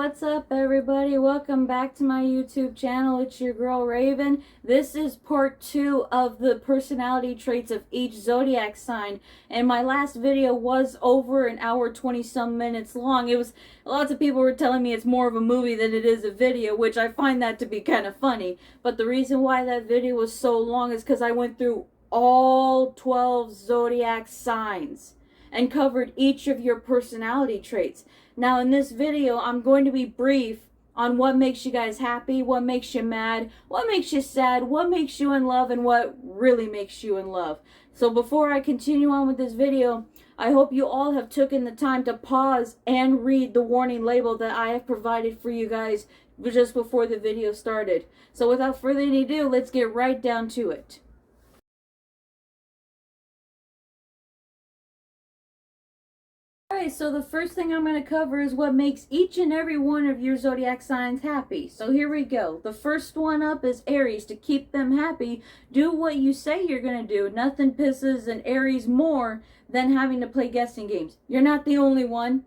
what's up everybody? Welcome back to my YouTube channel. It's your girl Raven. This is part 2 of the personality traits of each zodiac sign. And my last video was over an hour 20 some minutes long. Lots of people were telling me it's more of a movie than it is a video, which I find that to be kind of funny. But the reason why that video was so long is because I went through all 12 zodiac signs and covered each of your personality traits. Now in this video, I'm going to be brief on what makes you guys happy, what makes you mad, what makes you sad, what makes you in love, and what really makes you in love. So before I continue on with this video, I hope you all have taken the time to pause and read the warning label that I have provided for you guys just before the video started. So without further ado, let's get right down to it. Alright, so the first thing I'm going to cover is what makes each and every one of your zodiac signs happy. So here we go. The first one up is Aries. To keep them happy, do what you say you're going to do. Nothing pisses an Aries more than having to play guessing games. You're not the only one.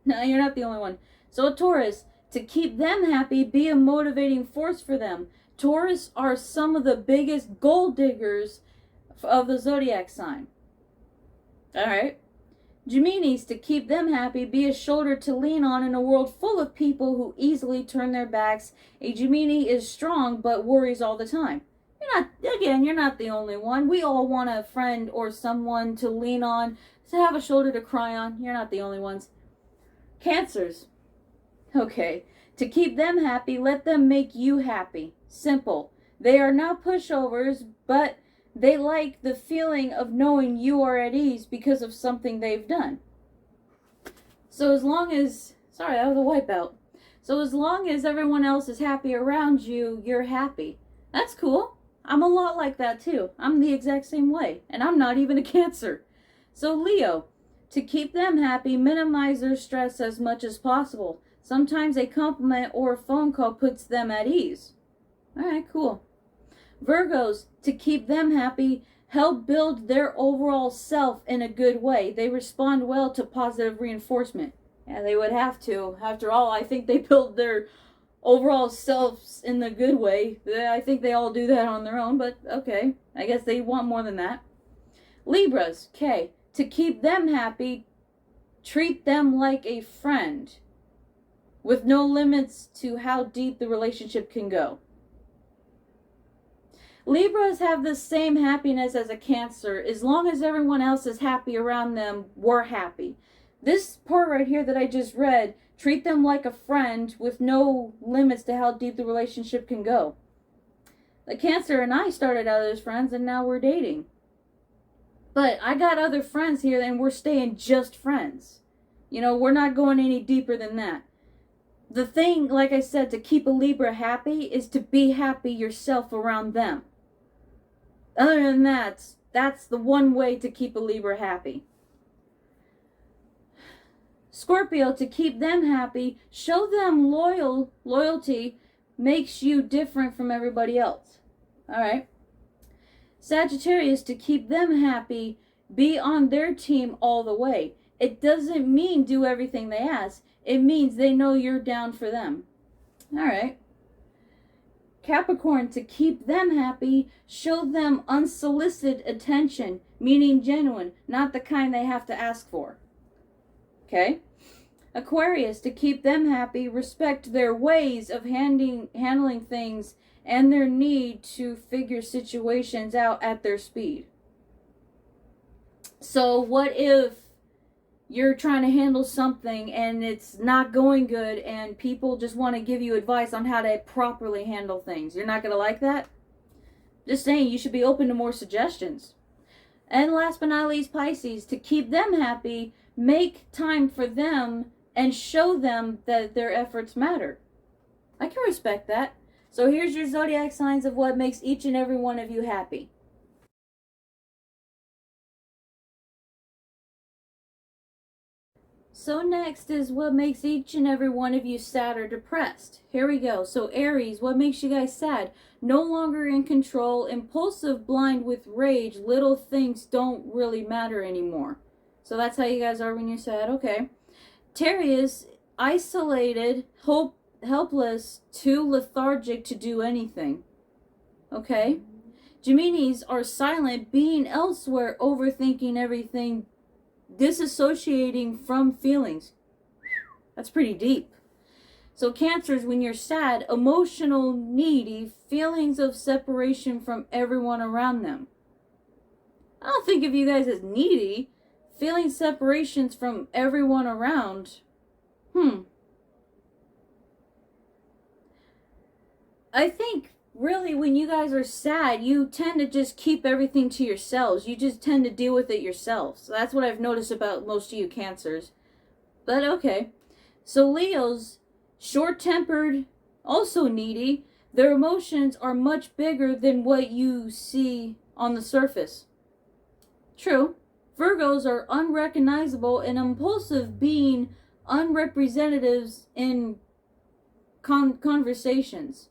No, you're not the only one. So a Taurus. To keep them happy, be a motivating force for them. Taurus are some of the biggest gold diggers of the zodiac sign. Alright. Geminis, to keep them happy, be a shoulder to lean on in a world full of people who easily turn their backs. A Gemini is strong but worries all the time. You're not the only one. We all want a friend or someone to lean on, to have a shoulder to cry on. You're not the only ones. Cancers. Okay. To keep them happy, let them make you happy. Simple. They are not pushovers, but they like the feeling of knowing you are at ease because of something they've done. So as long as, sorry, that was a wipeout. So as long as everyone else is happy around you, you're happy. That's cool. I'm a lot like that too. I'm the exact same way. And I'm not even a Cancer. So Leo, to keep them happy, minimize their stress as much as possible. Sometimes a compliment or a phone call puts them at ease. Alright, cool. Virgos, to keep them happy, help build their overall self in a good way. They respond well to positive reinforcement. Yeah, they would have to. After all, I think they build their overall selves in the good way. I think they all do that on their own, but okay. I guess they want more than that. Libras, okay. To keep them happy, treat them like a friend, with no limits to how deep the relationship can go. Libras have the same happiness as a Cancer. As long as everyone else is happy around them, we're happy. This part right here that I just read, treat them like a friend with no limits to how deep the relationship can go. The Cancer and I started out as friends and now we're dating. But I got other friends here and we're staying just friends. You know, we're not going any deeper than that. The thing, like I said, to keep a Libra happy is to be happy yourself around them. Other than that, that's the one way to keep a Libra happy. Scorpio, to keep them happy, show them loyalty makes you different from everybody else. Alright. Sagittarius, to keep them happy, be on their team all the way. It doesn't mean do everything they ask. It means they know you're down for them. Alright. Capricorn, to keep them happy, show them unsolicited attention, meaning genuine, not the kind they have to ask for. Okay? Aquarius, to keep them happy, respect their ways of handling things and their need to figure situations out at their speed. So what if you're trying to handle something and it's not going good and people just want to give you advice on how to properly handle things? You're not going to like that? Just saying, you should be open to more suggestions. And last but not least, Pisces, to keep them happy, make time for them and show them that their efforts matter. I can respect that. So here's your zodiac signs of what makes each and every one of you happy. So next is what makes each and every one of you sad or depressed. Here we go. So Aries, what makes you guys sad? No longer in control, impulsive, blind with rage, little things don't really matter anymore. So that's how you guys are when you're sad. Okay. Taurus, isolated, helpless, too lethargic to do anything. Okay? Geminis are silent, being elsewhere, overthinking everything, disassociating from feelings. That's pretty deep. So Cancers, when you're sad, emotional, needy, feelings of separation from everyone around them. I don't think of you guys as needy. Feeling separations from everyone around. I think really when you guys are sad, you tend to just keep everything to yourselves. You just tend to deal with it yourselves. So that's what I've noticed about most of you Cancers. But okay. So Leos, short-tempered, also needy. Their emotions are much bigger than what you see on the surface. True. Virgos are unrecognizable and impulsive, being unrepresentatives in conversations.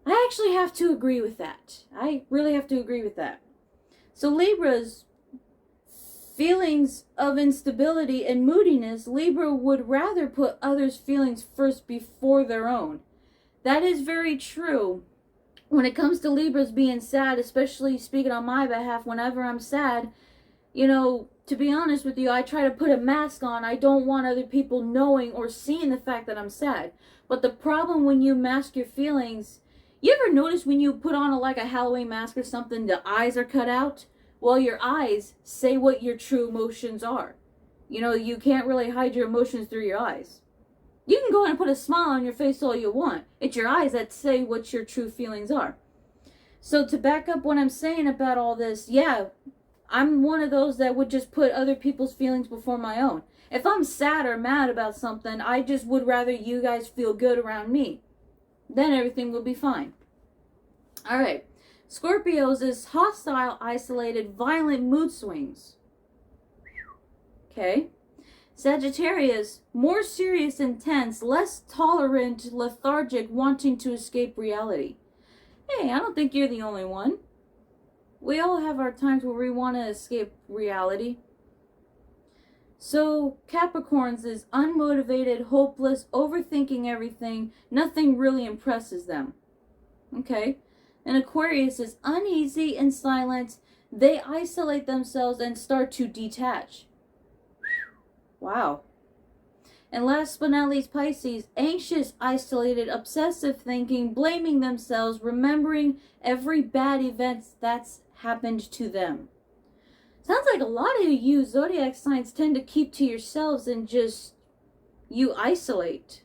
I actually have to agree with that. I really have to agree with that. So Libras, feelings of instability and moodiness. Libra would rather put others' feelings first before their own. That is very true. When it comes to Libras being sad, especially speaking on my behalf, whenever I'm sad, you know, to be honest with you, I try to put a mask on. I don't want other people knowing or seeing the fact that I'm sad. But the problem when you mask your feelings, you ever notice when you put on like a Halloween mask or something, the eyes are cut out? Well, your eyes say what your true emotions are. You know, you can't really hide your emotions through your eyes. You can go and put a smile on your face all you want. It's your eyes that say what your true feelings are. So to back up what I'm saying about all this, yeah, I'm one of those that would just put other people's feelings before my own. If I'm sad or mad about something, I just would rather you guys feel good around me. Then everything will be fine. Alright. Scorpios is hostile, isolated, violent mood swings. Okay. Sagittarius, more serious, intense, less tolerant, lethargic, wanting to escape reality. Hey, I don't think you're the only one. We all have our times where we want to escape reality. So Capricorns is unmotivated, hopeless, overthinking everything. Nothing really impresses them. Okay. And Aquarius is uneasy and silent. They isolate themselves and start to detach. Wow. And last but not least, Pisces, anxious, isolated, obsessive thinking, blaming themselves, remembering every bad event that's happened to them. Sounds like a lot of you zodiac signs tend to keep to yourselves and just, you isolate.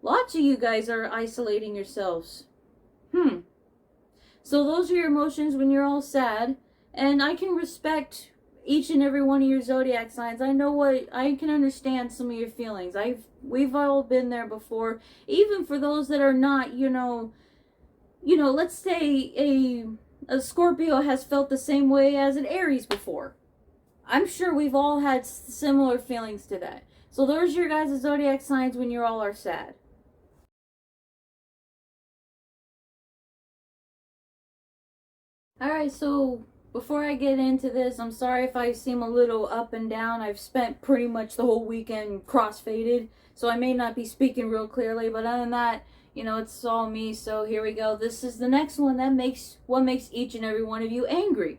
Lots of you guys are isolating yourselves. So those are your emotions when you're all sad. And I can respect each and every one of your zodiac signs. I can understand some of your feelings. We've all been there before. Even for those that are not, let's say a Scorpio has felt the same way as an Aries before. I'm sure we've all had similar feelings to that. So there's your guys' zodiac signs when you all are sad. Alright, so before I get into this, I'm sorry if I seem a little up and down. I've spent pretty much the whole weekend cross-faded, so I may not be speaking real clearly, but other than that, it's all me. So here we go. This is the next one that makes each and every one of you angry.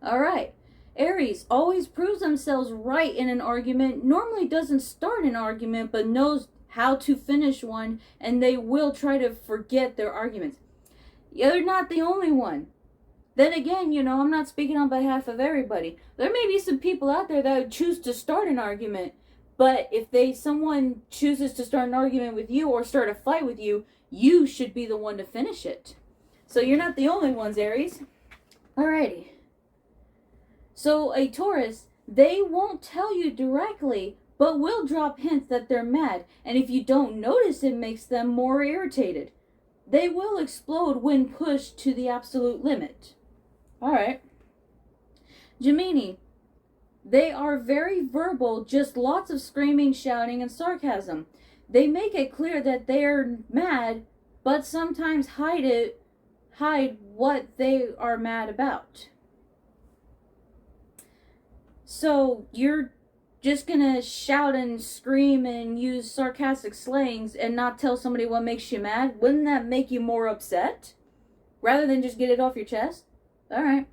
Alright. Aries always proves themselves right in an argument, normally doesn't start an argument, but knows how to finish one, and they will try to forget their arguments. You're not the only one. Then again, I'm not speaking on behalf of everybody. There may be some people out there that would choose to start an argument, but if someone chooses to start an argument with you or start a fight with you, you should be the one to finish it. So you're not the only ones, Aries. Alrighty. So a Taurus, they won't tell you directly, but will drop hints that they're mad, and if you don't notice, it makes them more irritated. They will explode when pushed to the absolute limit. Alright. Gemini, they are very verbal, just lots of screaming, shouting, and sarcasm. They make it clear that they're mad, but sometimes hide what they are mad about. So you're just gonna shout and scream and use sarcastic slangs and not tell somebody what makes you mad? Wouldn't that make you more upset? Rather than just get it off your chest? Alright.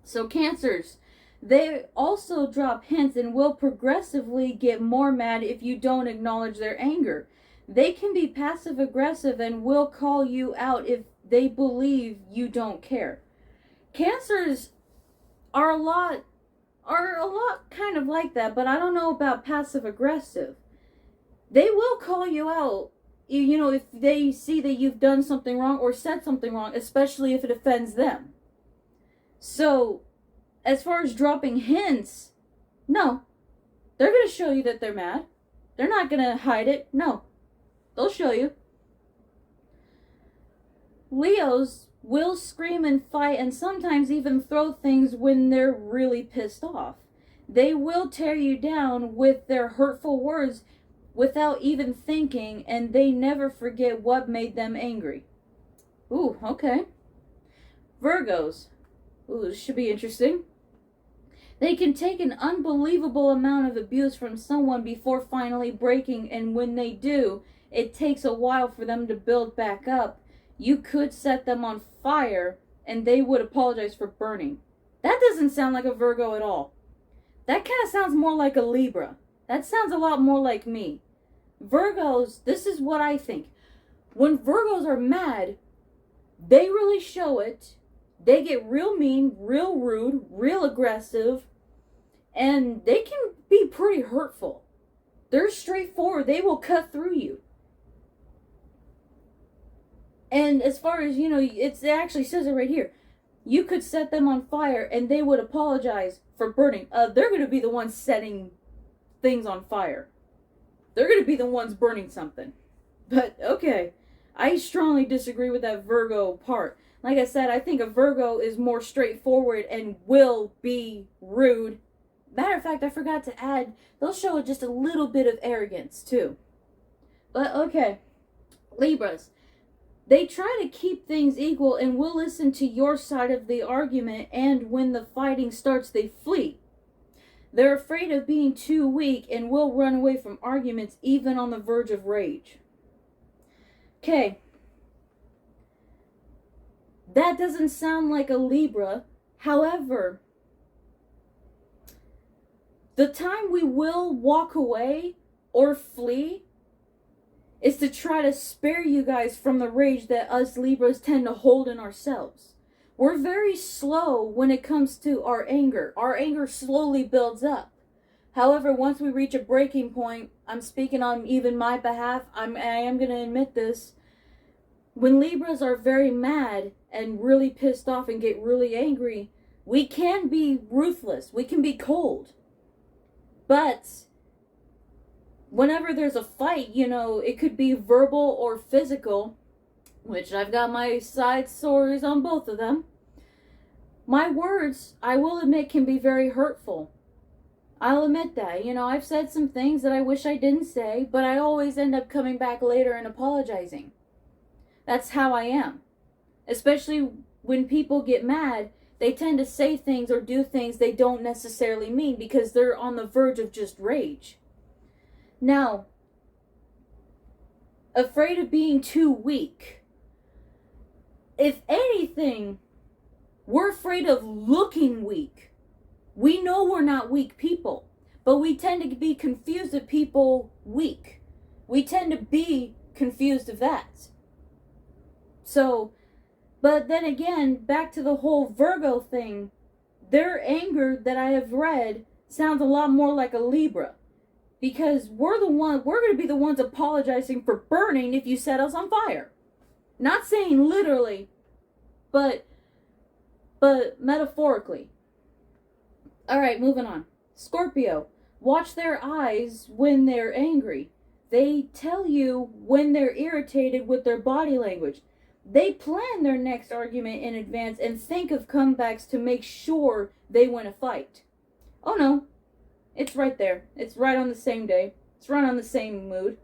So Cancers, they also drop hints and will progressively get more mad if you don't acknowledge their anger. They can be passive aggressive and will call you out if they believe you don't care. Cancers are a lot kind of like that, but I don't know about passive aggressive. They will call you out, you know, if they see that you've done something wrong or said something wrong, especially if it offends them. So, as far as dropping hints, no. They're going to show you that they're mad. They're not going to hide it. No. They'll show you. Leos will scream and fight and sometimes even throw things when they're really pissed off. They will tear you down with their hurtful words without even thinking, and they never forget what made them angry. Ooh, okay. Virgos. Ooh, this should be interesting. They can take an unbelievable amount of abuse from someone before finally breaking, and when they do, it takes a while for them to build back up. You could set them on fire, and they would apologize for burning. That doesn't sound like a Virgo at all. That kind of sounds more like a Libra. That sounds a lot more like me. Virgos, this is what I think. When Virgos are mad, they really show it. They get real mean, real rude, real aggressive, and they can be pretty hurtful. They're straightforward. They will cut through you. And as far as, you know, it actually says it right here. You could set them on fire and they would apologize for burning. They're going to be the ones setting things on fire. They're going to be the ones burning something. But, okay. I strongly disagree with that Virgo part. Like I said, I think a Virgo is more straightforward and will be rude. Matter of fact, I forgot to add, they'll show just a little bit of arrogance too. But okay, Libras. They try to keep things equal and will listen to your side of the argument, and when the fighting starts, they flee. They're afraid of being too weak and will run away from arguments even on the verge of rage. Okay. That doesn't sound like a Libra. However, the time we will walk away or flee is to try to spare you guys from the rage that us Libras tend to hold in ourselves. We're very slow when it comes to our anger. Our anger slowly builds up. However, once we reach a breaking point, I'm speaking on even my behalf, I am going to admit this. When Libras are very mad and really pissed off and get really angry, we can be ruthless. We can be cold. But whenever there's a fight, you know, it could be verbal or physical, which I've got my side stories on both of them. My words, I will admit, can be very hurtful. I'll admit that. You know, I've said some things that I wish I didn't say, but I always end up coming back later and apologizing. That's how I am. Especially when people get mad, they tend to say things or do things they don't necessarily mean because they're on the verge of just rage. Now, afraid of being too weak. If anything, we're afraid of looking weak. We know we're not weak people, but we tend to be confused of people weak. We tend to be confused of that. So, but then again, back to the whole Virgo thing, their anger that I have read sounds a lot more like a Libra. Because we're going to be the ones apologizing for burning if you set us on fire. Not saying literally, but metaphorically. Alright, moving on. Scorpio. Watch their eyes when they're angry. They tell you when they're irritated with their body language. They plan their next argument in advance and think of comebacks to make sure they win a fight. Oh no. It's right there. It's right on the same day. It's right on the same mood.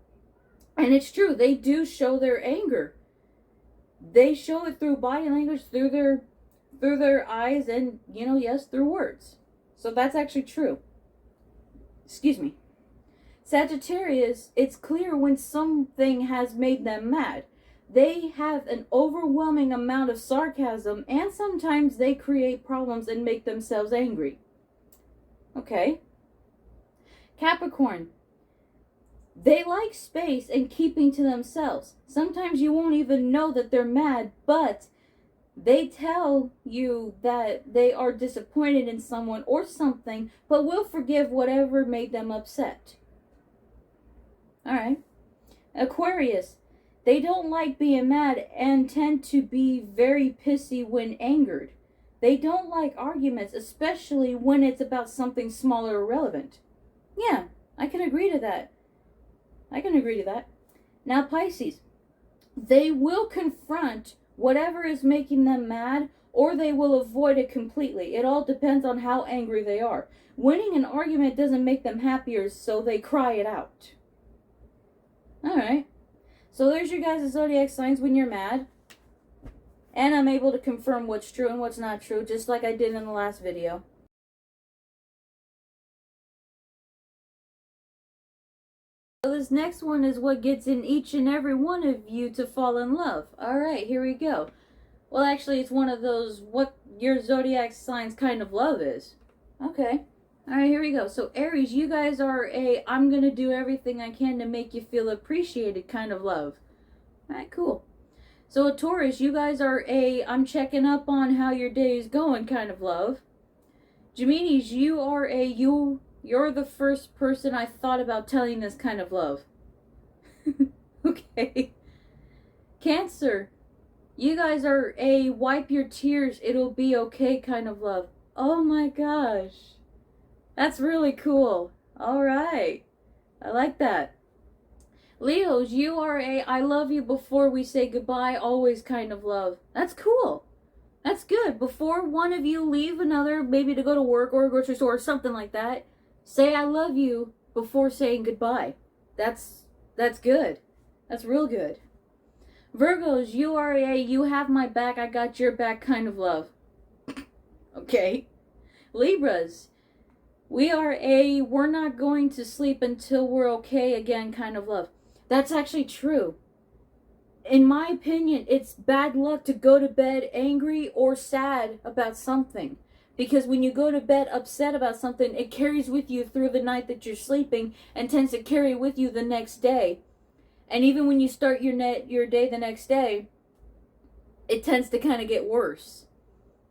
And it's true. They do show their anger. They show it through body language, through their eyes, and, you know, yes, through words. So that's actually true. Excuse me. Sagittarius, it's clear when something has made them mad. They have an overwhelming amount of sarcasm, and sometimes they create problems and make themselves angry. Okay. Capricorn, they like space and keeping to themselves. Sometimes you won't even know that they're mad, but they tell you that they are disappointed in someone or something, but will forgive whatever made them upset. Alright. Aquarius, they don't like being mad and tend to be very pissy when angered. They don't like arguments, especially when it's about something small or irrelevant. Yeah, I can agree to that. Now, Pisces, they will confront whatever is making them mad, or they will avoid it completely. It all depends on how angry they are. Winning an argument doesn't make them happier, so they cry it out. Alright. So there's your guys' zodiac signs when you're mad. And I'm able to confirm what's true and what's not true, just like I did in the last video. So this next one is what gets in each and every one of you to fall in love. Alright, here we go. Well, actually, it's one of those what your zodiac sign's kind of love is. Okay. Alright, here we go. So Aries, you guys are a I'm gonna do everything I can to make you feel appreciated kind of love. Alright, cool. So a Taurus, you guys are a I'm checking up on how your day is going kind of love. Geminis, you are a you're the first person I thought about telling this kind of love. Okay. Cancer, you guys are a wipe your tears, it'll be okay kind of love. Oh my gosh. That's really cool. Alright. I like that. Leos, you are a I love you before we say goodbye always kind of love. That's cool. That's good. Before one of you leave another, maybe to go to work or a grocery store or something like that, say I love you before saying goodbye. That's good. That's real good. Virgos, you are a you have my back, I got your back kind of love. Okay. Libras, we are a we're not going to sleep until we're okay again kind of love. That's actually true. In my opinion, it's bad luck to go to bed angry or sad about something. Because when you go to bed upset about something, it carries with you through the night that you're sleeping and tends to carry with you the next day. And even when you start your day the next day, it tends to kind of get worse.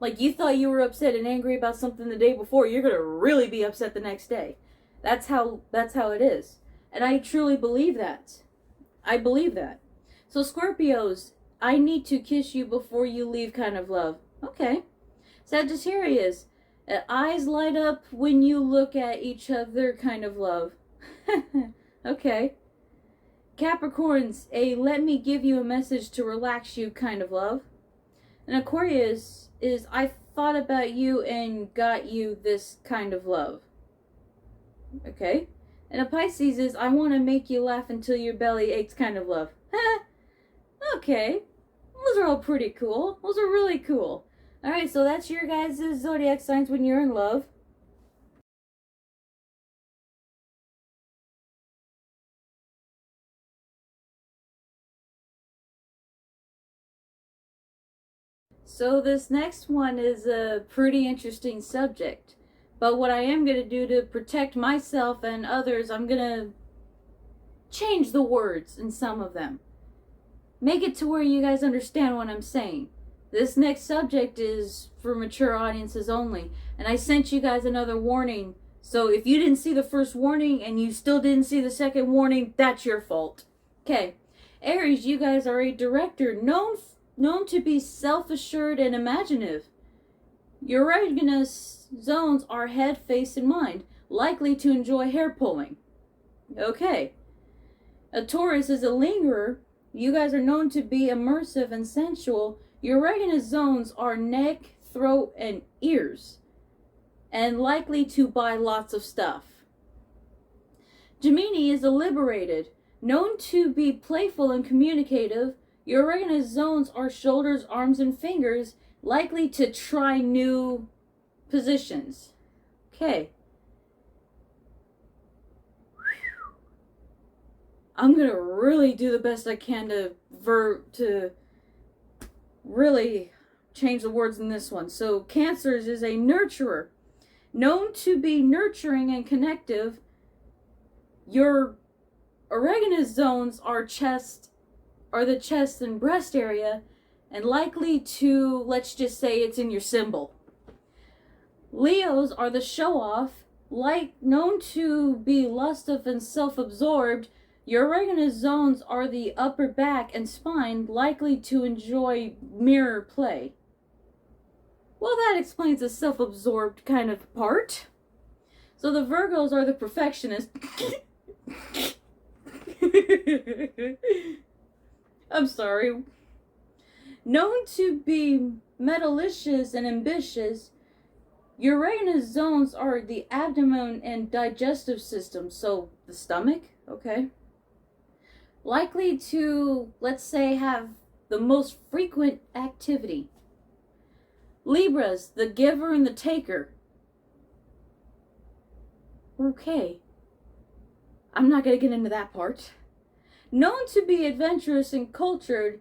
Like you thought you were upset and angry about something the day before, you're going to really be upset the next day. That's how it is. And I truly believe that. I believe that. So Scorpios, I need to kiss you before you leave kind of love. Okay. Sagittarius, eyes light up when you look at each other kind of love. Okay. Capricorns, a let me give you a message to relax you kind of love. And Aquarius is I thought about you and got you this kind of love. Okay. And a Pisces is I want to make you laugh until your belly aches kind of love. Okay. Those are all pretty cool. Those are really cool. Alright, so that's your guys' zodiac signs when you're in love. So this next one is a pretty interesting subject. But what I am going to do to protect myself and others, I'm going to change the words in some of them. Make it to where you guys understand what I'm saying. This next subject is for mature audiences only. And I sent you guys another warning. So if you didn't see the first warning and you still didn't see the second warning, that's your fault. Okay. Aries, you guys are a director known to be self-assured and imaginative. Your erogenous zones are head, face, and mind, likely to enjoy hair pulling. Okay. A Taurus is a lingerer. You guys are known to be immersive and sensual. Your erogenous zones are neck, throat, and ears, and likely to buy lots of stuff. Gemini is a liberated, known to be playful and communicative. Your erogenous zones are shoulders, arms, and fingers, likely to try new positions. Okay. I'm going to really do the best I can to really change the words in this one. So Cancers is a nurturer. Known to be nurturing and connective, your erogenous zones are the chest and breast area, and likely to, let's just say it's in your symbol. Leos are the show-off, known to be lustive and self-absorbed. Your erogenous zones are the upper back and spine, likely to enjoy mirror play. Well, that explains the self-absorbed kind of part. So the Virgos are the perfectionists. I'm sorry. Known to be metalicious and ambitious, your erogenous zones are the abdomen and digestive system, so the stomach, okay? Likely to, let's say, have the most frequent activity. Libras, the giver and the taker. Okay. I'm not going to get into that part. Known to be adventurous and cultured,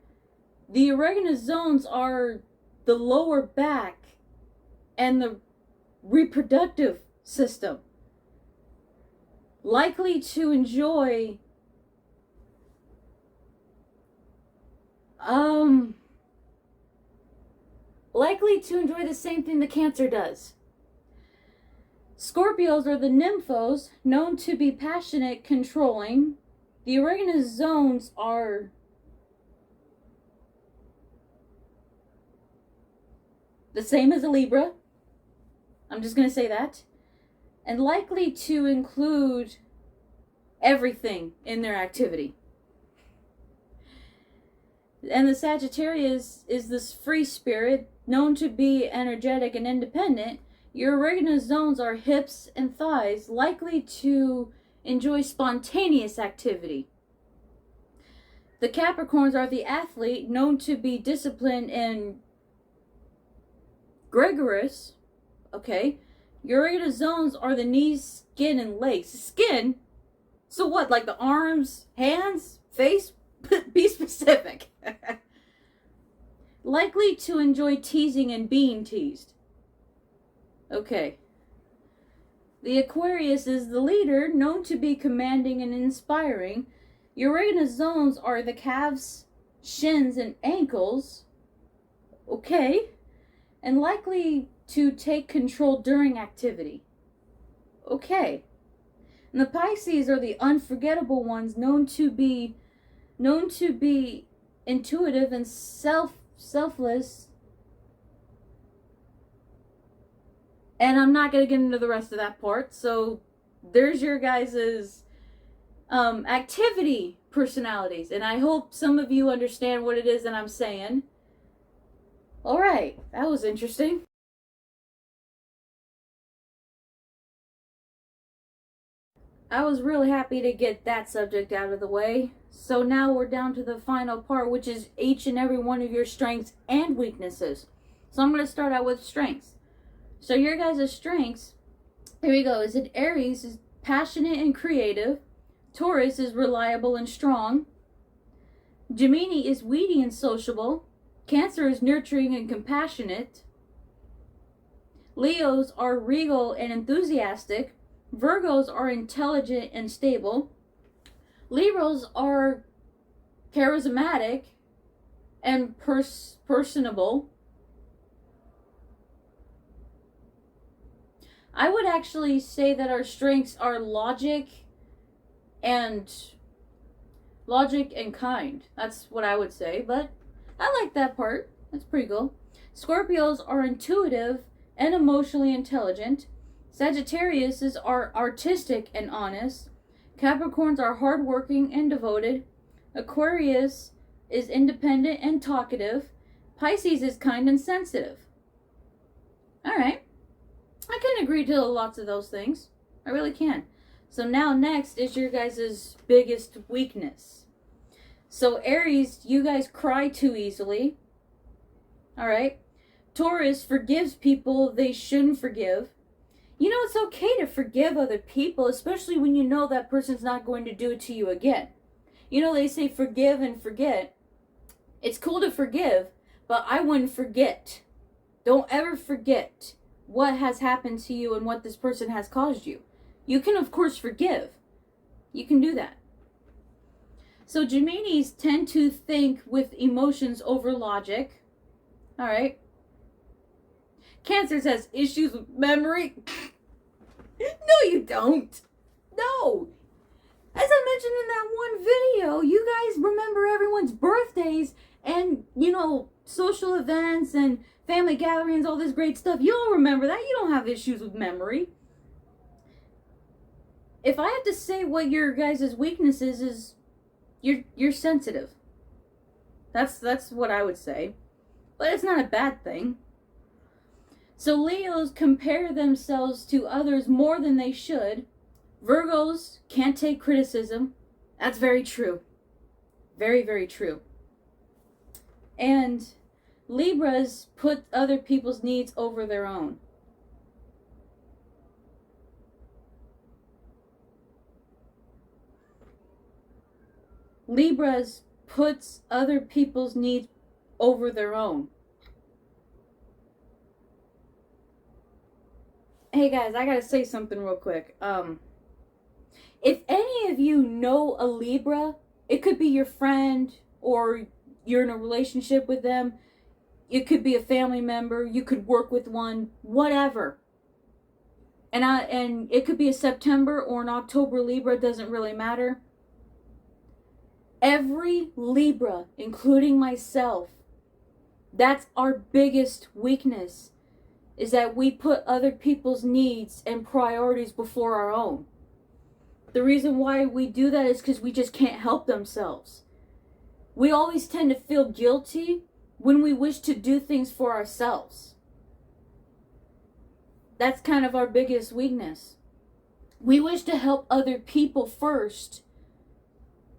the erogenous zones are the lower back and the reproductive system. Likely to enjoy the same thing the Cancer does. Scorpios are the nymphos, known to be passionate, controlling. The erogenous zones are the same as a Libra. I'm just going to say that. And likely to include everything in their activity. And the Sagittarius is this free spirit, known to be energetic and independent. Your erogenous zones are hips and thighs, likely to enjoy spontaneous activity. The Capricorns are the athlete, known to be disciplined and gregarious. Okay. Your erogenous zones are the knees, skin, and legs. Skin? So what, like the arms, hands, face? Be specific. Likely to enjoy teasing and being teased. Okay. The Aquarius is the leader, known to be commanding and inspiring. Your erogenous zones are the calves, shins, and ankles. Okay. And likely to take control during activity. Okay. And the Pisces are the unforgettable ones, known to be intuitive and selfless. And I'm not going to get into the rest of that part. So there's your guys's activity personalities. And I hope some of you understand what it is that I'm saying. All right. That was interesting. I was really happy to get that subject out of the way. So now we're down to the final part, which is each and every one of your strengths and weaknesses. So I'm going to start out with strengths. So your guys' strengths, here we go, is it Aries is passionate and creative. Taurus is reliable and strong. Gemini is weedy and sociable. Cancer is nurturing and compassionate. Leos are regal and enthusiastic. Virgos are intelligent and stable. Libras are charismatic and personable. I would actually say that our strengths are logic and kind. That's what I would say, but I like that part. That's pretty cool. Scorpios are intuitive and emotionally intelligent. Sagittarius are artistic and honest. Capricorns are hardworking and devoted. Aquarius is independent and talkative. Pisces is kind and sensitive. Alright. I can agree to lots of those things. I really can. So now next is your guys' biggest weakness. So Aries, you guys cry too easily. Alright. Taurus forgives people they shouldn't forgive. You know, it's okay to forgive other people, especially when you know that person's not going to do it to you again. You know, they say forgive and forget. It's cool to forgive, but I wouldn't forget. Don't ever forget what has happened to you and what this person has caused you. You can, of course, forgive. You can do that. So Geminis tend to think with emotions over logic. All right. Cancer says issues with memory. No, you don't. No. As I mentioned in that one video, you guys remember everyone's birthdays and, you know, social events and family gatherings, all this great stuff. You all remember that. You don't have issues with memory. If I have to say what your guys' weakness is you're sensitive. That's what I would say. But it's not a bad thing. So Leos compare themselves to others more than they should. Virgos can't take criticism. That's very true. Very, very true. And Libras put other people's needs over their own. Libras puts other people's needs over their own. Hey guys, I gotta say something real quick. If any of you know a Libra, it could be your friend or you're in a relationship with them. It could be a family member. You could work with one, whatever. And it could be a September or an October Libra. It doesn't really matter. Every Libra, including myself, that's our biggest weakness, is that we put other people's needs and priorities before our own. The reason why we do that is because we just can't help themselves. We always tend to feel guilty when we wish to do things for ourselves. That's kind of our biggest weakness. We wish to help other people first.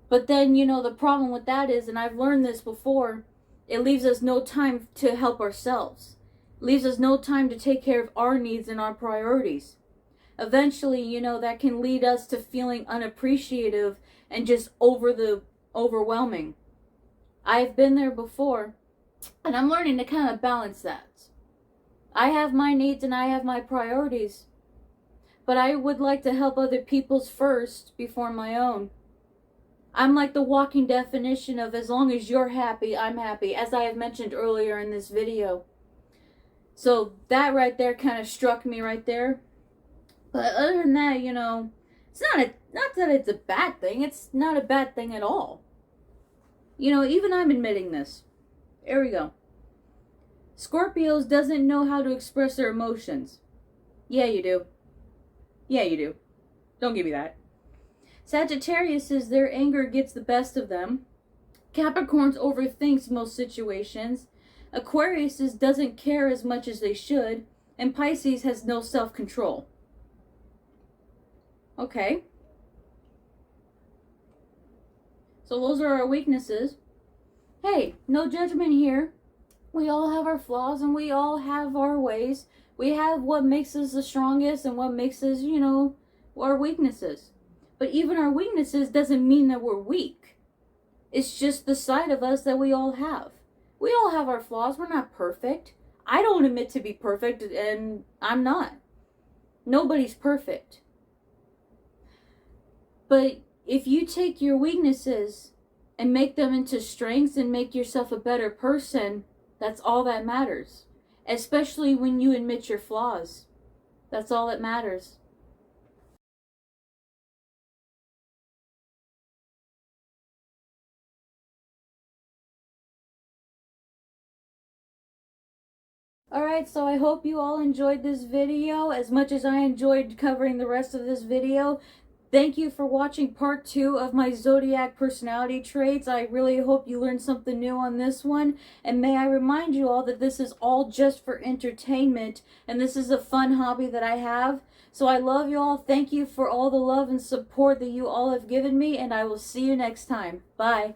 But then, you know, the problem with that is, and I've learned this before, it leaves us no time to help ourselves. It leaves us no time to take care of our needs and our priorities. Eventually, you know, that can lead us to feeling unappreciative and just overwhelming. I've been there before, and I'm learning to kind of balance that. I have my needs and I have my priorities, but I would like to help other people's first before my own. I'm like the walking definition of as long as you're happy, I'm happy, as I have mentioned earlier in this video. So that right there kind of struck me right there. But other than that, you know, it's not that it's a bad thing. It's not a bad thing at all. You know, even I'm admitting this. There we go. Scorpios doesn't know how to express their emotions. Yeah, you do. Yeah, you do. Don't give me that. Sagittarius says their anger gets the best of them. Capricorns overthinks most situations. Aquarius says doesn't care as much as they should. And Pisces has no self-control. Okay. So those are our weaknesses. Hey, no judgment here. We all have our flaws and we all have our ways. We have what makes us the strongest and what makes us, you know, our weaknesses. But even our weaknesses doesn't mean that we're weak. It's just the side of us that we all have. We all have our flaws. We're not perfect. I don't admit to be perfect, and I'm not. Nobody's perfect. But if you take your weaknesses and make them into strengths and make yourself a better person, that's all that matters. Especially when you admit your flaws. That's all that matters. Alright, so I hope you all enjoyed this video as much as I enjoyed covering the rest of this video. Thank you for watching part 2 of my zodiac personality traits. I really hope you learned something new on this one. And may I remind you all that this is all just for entertainment. And this is a fun hobby that I have. So I love you all. Thank you for all the love and support that you all have given me. And I will see you next time. Bye.